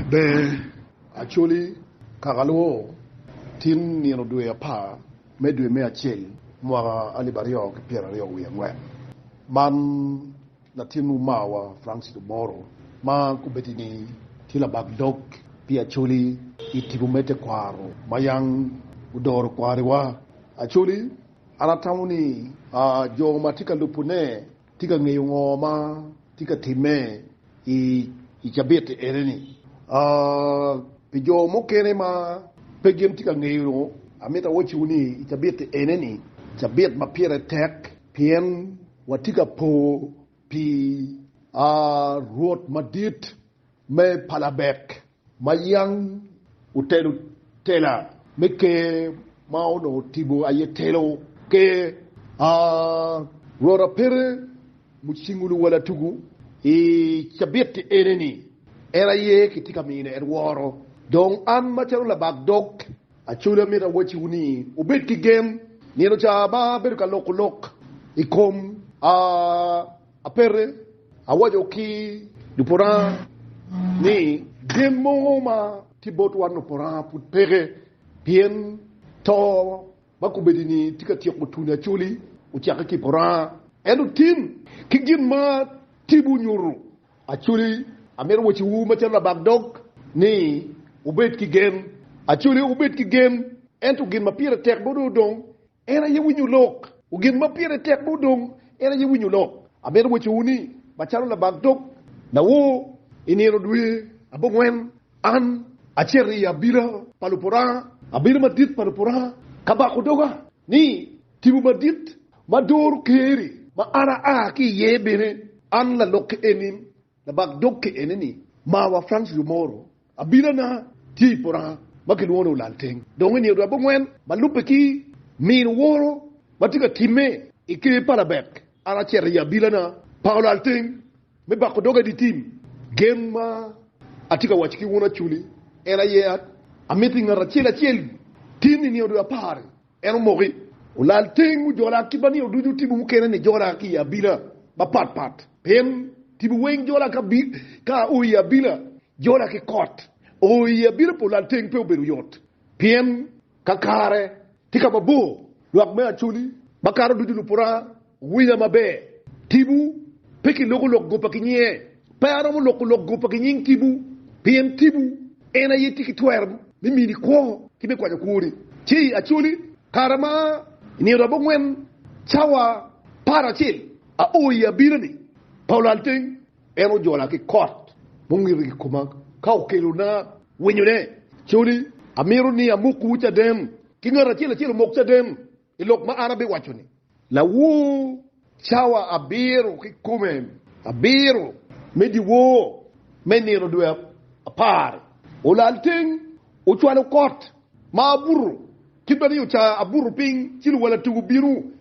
Be actually kagalo tin ni no due pa me due me achel mwara alibario ke piera rio wiengwe man na tinu mawa Francis Mawa ma kubetini tila bagdog pi actually itibumete kwaro mayang udoro kwariwa actually anatamuni jo matika lupune tika ngeyongoma tika time i jabete ereni pijo mokere ma pegem tika ngeyo ameta wochi uni itabete eneni jabet mapiere tek pien watika po pi road madit me palabek mayang utelu tela meke mauno tibu ayetelo ke rora pere muchingulu wala tugu jabet eneni era ye kitika mine erworo don an macharo la bagdog achula mira wachi uni ubet ki game nino cha ba berka lok ikom apere awajo ki dupora ni demo ma tibot wanu pora put pere bien to bakubedini tika tiok mutuna chuli utiaka ki pora enu tim kigin ma tibu nyuru achuli amer wachi wu macharo la bagdog ni ubet ki game actually ubet ki game entu gin mapire tek bodo dong era ye winyu lok ugin mapire tek bodo dong era ye winyu lok amer wachi uni macharo la bagdog na wo inero dwe abongwen an acheri ya bira palupora abira madit palupora kaba kodoga ni tibu madit mador keri ma ara ki yebere an la lok enim la bagdog ke eneni Mawa Francis Mawa abira na ti pora makin wono lanteng donge ni do abongwen malupe ki min woro batika time ike palabek ara chere ya bilana paul alteng me bako doga di team gemma atika wachiki wona chuli era ye amiti ngara chela chel team ni do apare eno mori Olal Teng jola kibani oduju tibu mukene ni jola ki ya bila ba pat pen tibu weng jola ka o ya bila jola ki kot o ya bila Olal Teng pe oberu yot pen kakare tika babu luak me achuli bakaro duju lupura wiya mabe tibu peki loko go pakinye para mo loko go pakinyin tibu pen tibu ena yeti ki twerm mimi ni ko kibe kwa kuri chi achuli karama ni rabo ngwen chawa parachil a oya birani Olal Teng eno jola ki court bongiri kuma kaw keluna wenyune chuli amiru ni amuku cha dem kingara chila mokcha dem ilok ma arabe wachuni la wu chawa abiru ki kumen abiru medi wo meniro do apar Olal Teng uchwalo court ma buru kibani ucha aburu ping chilu wala tugu biru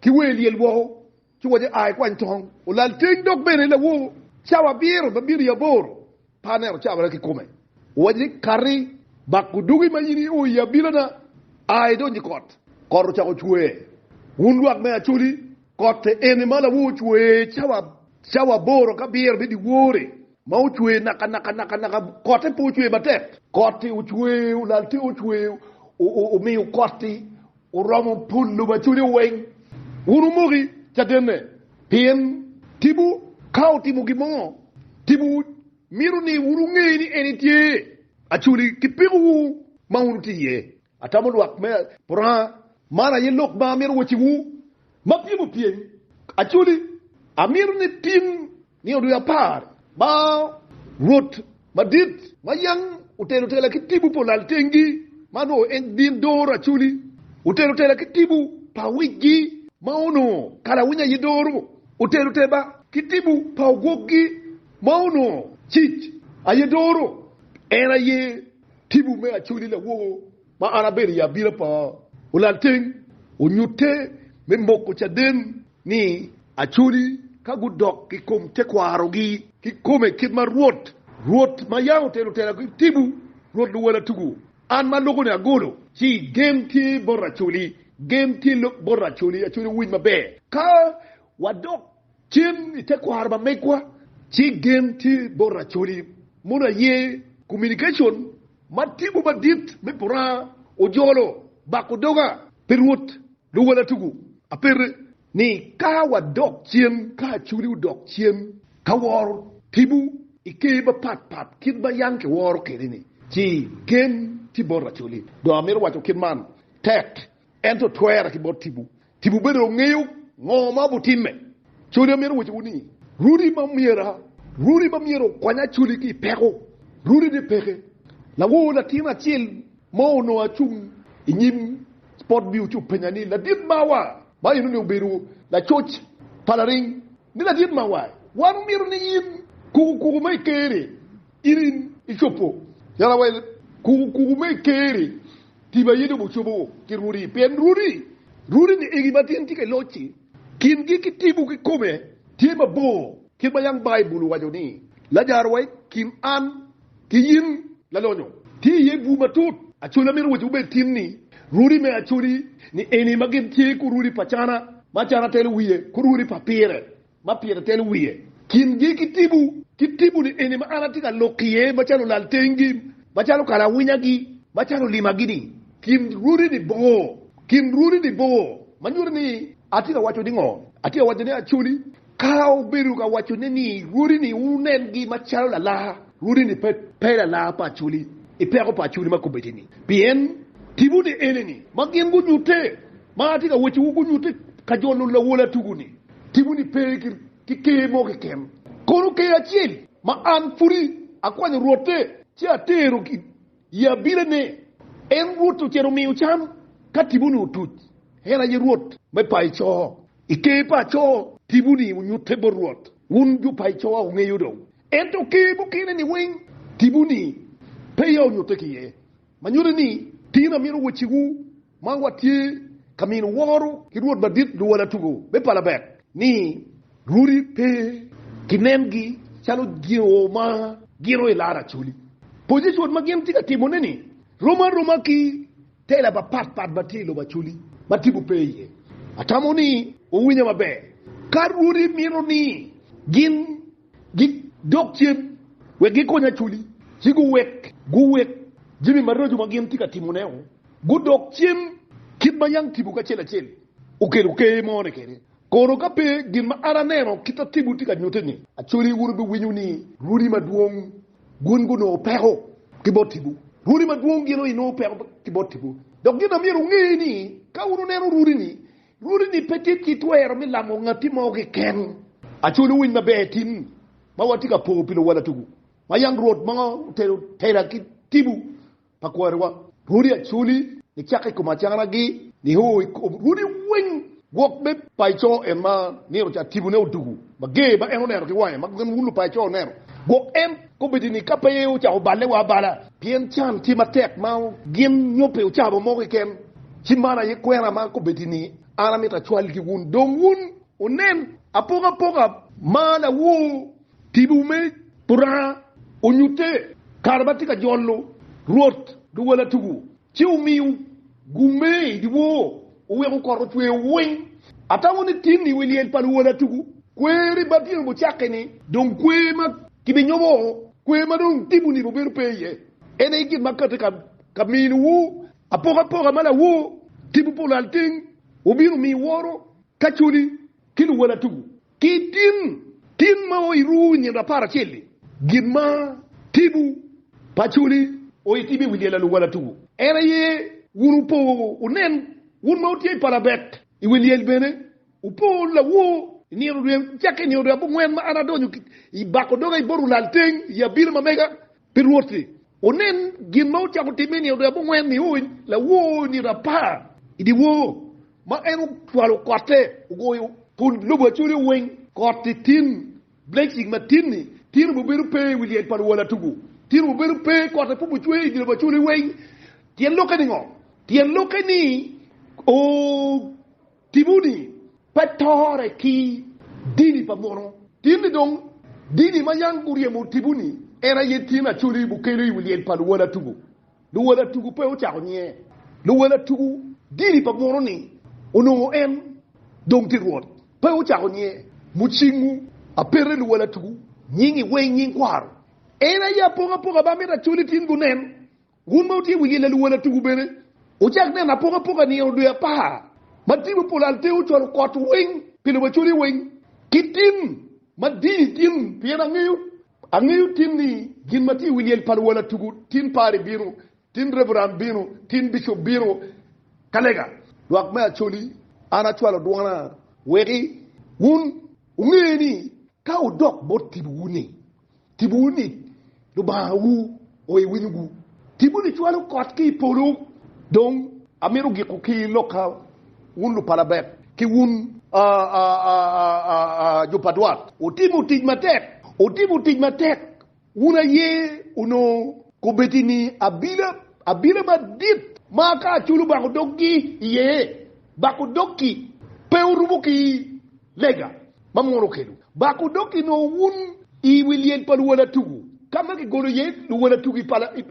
kiweli elwo chiwaje ay kwantong Olal Teng dok bene la wo chawa biru ya bor panero chawa ki kumen waje kari bakudugi mayini o ya bilana ay do jikot koru cha ochwe wunduak me achuli kote ene mala wo chwe chawa boro ka bier bidi wore ma uchwe naka kote po uchwe batet kote uchwe Olal Teng uchwe o Omiyo kote o romo pulu bachuli weng urumuri chadene pien tibu kao tibu gimo tibu miruni urunge ni enitie achuli kipiru maurutiye atamul wak me pora mara yelok ba miru wachiwu mapibu pien achuli amiru ni tin ni odu apar ba rot madit mayang utela kitibu Olal Tengi mano en din dora achuli utela kitibu pawigi maono kala winya yidoro utela kitibu pawgogi maono chich ayedoro era ye tibu me achuli la wo ma araberi ya bila pa Olal Teng onyute me mboko cha den ni achuli kagudok ki kom te kwarogi ki kome kidma ruot ma yaw tela tibu ruot lu wala tugu an ma logo ne agolo chi game ti borachuli achuli win mabe ka wadok chin te kwar ba mekwa chi game ti borachuli muna ye communication matibu badit me pura ojolo bakodoga perut luwala tugu aper ni kawa dok chien ka churi dok chien ka wor tibu ike ba pat kid ba yang ke wor ke ni ti ken tibor chuli do amer wacho kid man tek ento twera ki bot tibu bedo ngeu ngoma butimme chuli amer wacho ni rudi mamiero kwanya chuli ki peko rudi de peke la wo la tina chil mo no achum inyim sport bi uchu penyani la dit mawa ba yinu ne beru la church palaring ni la dit mawa wanu miru ni yim ku mai kere irin ichopo yala wa ku mai kere tiba yido bu chobo ki ruri pen ruri ni igi batin tike lochi kin gi ki tibu ki kome tiba bo ki bayang bible wa joni la jarwai kim an ki yin la lonyo ti ye bu matut achula miru wuju be timni ruri me achuli ni eni magin ti ku ruri pachana machana tel wiye ku ruri papire ma pire tel wiye kin gi kitibu ni eni ma anati ka lokiye machalo lal tengi machalo kala winyagi machalo limagini kim ruri ni bo manjuri ni atika wacho dingo atika wacho ni achuli kao biru ka wacho ni ruri ni unengi machalo la ruri ni pela la pa chuli ipeko pa chuli makubetini bien tibu de eneni magien gunyute mati ka wechi gunyute ka jonu la wola tuguni tibu ni pe ki mo ke kem kono ke achil ma an furi akwani rote ti atero ki ya bilene en ruto chero mi ucham ka tibu ni utut hera ye rot me pai cho ike pa cho tibu ni unyute bo rot unju pai cho ngeyo do ento ke bukine ni wing tibu ni pe yo nyute ki ye manyure ni tina miru wechigu mangwa tie kamino woro kiruot badit do wala tugo be pala bek ni ruri pe kinengi chalo giro ilara chuli position magiem tika timone ni roma ki tela ba pat batilo ba chuli matibu pe ye atamoni owinya mabe karuri miru ni gin dokchen we gikonya chuli sigu guwek jimi marojo magiem tika timoneo gudok chim kitma yang tibu ka chela ukelu ke mo ne kere kono ka pe gima aranero kita tibu tika nyoteni achuri wuru bi winyuni ruri maduong gunguno peko kibotibu ruri maduong gino ino peko kibotibu donc gina miru ngeni ka wuru nero ruri ni petit kitwero mi lango ngati mo ke ken achuri win mabetin mawatika popilo wala tugu mayang road mga tera ki tibu pakwarwa ruri achuli ni chake kumachana gi ni hoi ruri wing wok be paicho ema nero cha tibu ne udugu mage ba eno nero ki wae magan wulu paicho nero go em ko bedini kapaye o cha obale wa bala pien chan ti matek mau gim nyope o cha bo mo ken chimana ye kwera ma ko bedini ana meta chwal ki wun dongun onen apoga mala wu tibu me pura onyute karbatika jollo rot du wala tugu chiumiu gume diwo uwe ko twe wing atawoni tinni weliel palu wala tugu kweri batir bo chakeni don kwema kibinyobo kwema don tibuni bo beru peye ene gi makata ka min wu apoga mala wu tibu polal ting obiru mi woro kachuli kilu wala tugu tin ma o iru ni rapara cheli gima tibu pachuli o itibi weliel wala tugu ene ye wurupo unen wun mauti para bet I weliel bene upo la wo ni ru chake ni ru abu ngwen ma ana donyu I bako doga I boru lalteng ya bir ma mega pirwoti onen gin mauti ko timeni ru abu ngwen ni uin la wo ni rapa idi wo ma enu twalo kote ugo pun lubo churi wen kote tin blessing ma tinni tin bu beru pe weliel par wala tugu tin bu beru pe kote pu bu chwe di lubo churi wen tien lokani o tibuni patore ki dini pa mono tini dong dini mayang kurie mo tibuni era yetina churi bukeli wiliel pa wala tugu pe o chao nye lu wala tugu dini pa mono ni ono en dong ti ruot pe o chao nye muchingu apere lu wala tugu nyingi we nying kwaro ena ya ponga ba meta chuli tin gunen gun mauti wili la wala tugu bene o jak ne na ponga ni do ya pa matibu polal te o chol kot wing pilo ba chuli wing kitim madi tin piena angiu tin ni gin mati wili par wala tugu tin pare biro tin reverend biro tin bishop biro kalega doak ma choli ana chwala duana weri wun ngeni ka o dok bot tibu ni do ba wu o e winugu tibu ni chwala kot ki polo donc amiru gi ko ki loka wun lu palabek ki wun jo padwat o tibu tigmatek wuna ye uno ko betini abila madit maka chulu ba ko dokki ye ba ko dokki pewrubuki lega mamoro kedu ba ko dokki no wun I wilien palu wala tugu kama ki golo ye lu wala tugu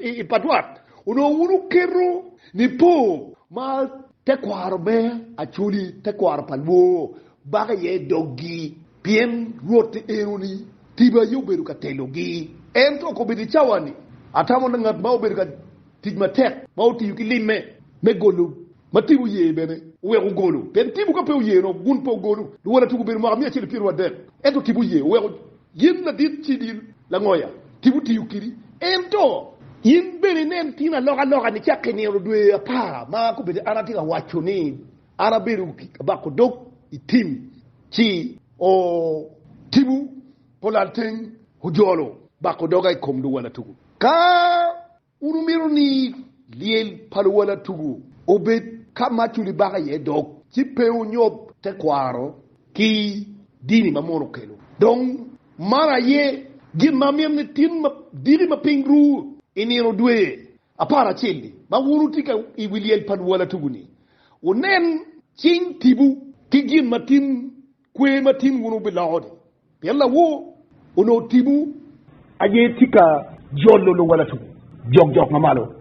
i padwat uno wunu kero ni po ma te kwaro be achuli te kwaro palwo baga ye doggi pien rote eroni tiba yo beru ka telogi ento ko bidi chawani atamo ngat bawo beru ka tigma tek bawo ti yuki limme me golo matibu ye bene weru golo pen tibu ko pe ye no gun po golo lu wala tugu beru ma mi achili pirwa de ento tibu ye weru yin na dit ci dil la ngoya tibu ti yukiri ento yin bene nen tina loga ni chakene ro dwe pa ma ko be arati ga wacho ni arabiru ba ko dok itim ci o tibu polal Teng hujolo ba ko doga kom du wala tugu ka urumiru ni liel palu wala tugu obe kama chuli baga ye dok ci peu nyob te kwaro ki dini mamono kelo donc mara ye gin mamiem ne tin ma diri ma pingru iniro dwe apara chili ma wurutika I wiliel pan wala tuguni onen chin tibu ki gin matin kwe matin wunu bilawdi yalla wo ono tibu aye tika jollo lo wala tugu jog mamalo